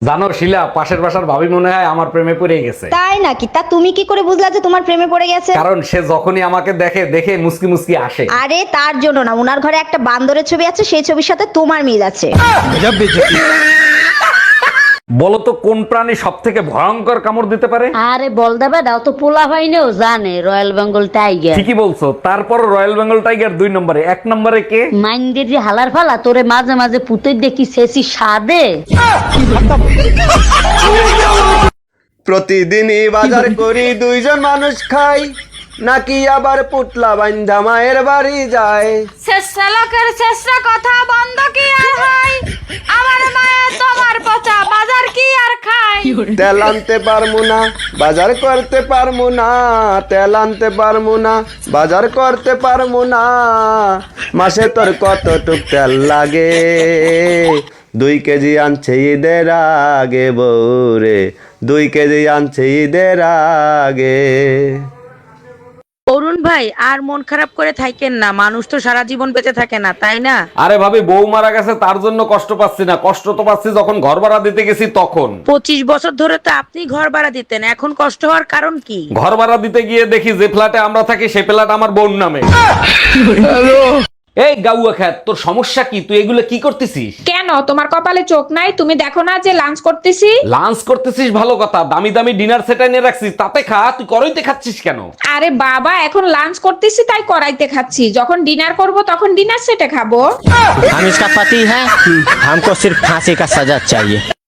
জানো শিলা, পাশের বাসার ভাবি মনে হয় আমার প্রেমে পড়ে গেছে। তাই নাকি? তা তুমি কি করে বুঝলা যে তোমার প্রেমে পড়ে গেছে? কারণ সে যখনই আমাকে দেখে দেখে মুসকি মুসকি আসে। আরে তার জন্য না, উনার ঘরে একটা বান্দরের ছবি আছে, সেই ছবির সাথে তোমার মিল আছে। বলো তো কোন প্রাণী সব থেকে ভয়ঙ্কর কামড় দিতে পারে? আরে বল দেবে দাও তো, পোলা ভাইনেও জানে রয়্যাল বেঙ্গল টাইগার। ঠিকই বলছো, তারপর রয়্যাল বেঙ্গল টাইগার 2 নম্বরে, 1 নম্বরে কে? মাইন্ডের যে হালার ফালা তোরে মাঝে মাঝে পুতে দেখি শেষি সাদে। প্রতিদিনই বাজার করি, দুইজন মানুষ খাই, নাকি আবার পুতলা বান্ধা মায়ের বাড়ি যায়। শেষরা লোকের শেষরা কথা বন্ধ কি আর হয়, আমার মায়ে তোমার পচা বাজার কি আর খায়। তেল আনতে পারমু না, বাজার করতে পারমু না, তেল আনতে পারমু না, বাজার করতে পারমু না, মাসে তোর কতটুক তেল লাগে, 2 কেজি আনছে ঈদের আগে বউরে, 2 কেজি আনছে ঈদের আগে। অরুণ ভাই, আর মন খারাপ করে থাকেন না, মানুষ তো সারা জীবন বেঁচে থাকে না, তাই না? আরে ভাবি, বউ মারা গেছে তার জন্য কষ্ট পাচ্ছি না, কষ্ট তো পাচ্ছি যখন ঘর ভাড়া দিতে গেছি তখন। 25 বছর ধরে তো আপনি ঘর ভাড়া দিতেন, এখন কষ্ট হওয়ার কারণ কি? ঘর ভাড়া দিতে গিয়ে দেখি যে ফ্ল্যাটে আমরা থাকি সে ফ্ল্যাট আমার বোন নামে। এই গাউয়া খ্যাত, তোর সমস্যা কি? তুই এগুলো কি করতেছিস? কেন, তোমার কপালে চোখ নাই? তুমি দেখো না যে লাঞ্চ করতেছি? লাঞ্চ করতেছিস ভালো কথা, দামি দামি ডিনার সেট এনে রাখছিস, তাতে খা। তুই করইতে খাচ্ছিস কেন? আরে বাবা, এখন লাঞ্চ করতেছি তাই কড়াইতে খাচ্ছি, যখন ডিনার করব তখন ডিনার সেটে খাবো। हम इसका पति है, हमको सिर्फ फांसी का सजा चाहिए।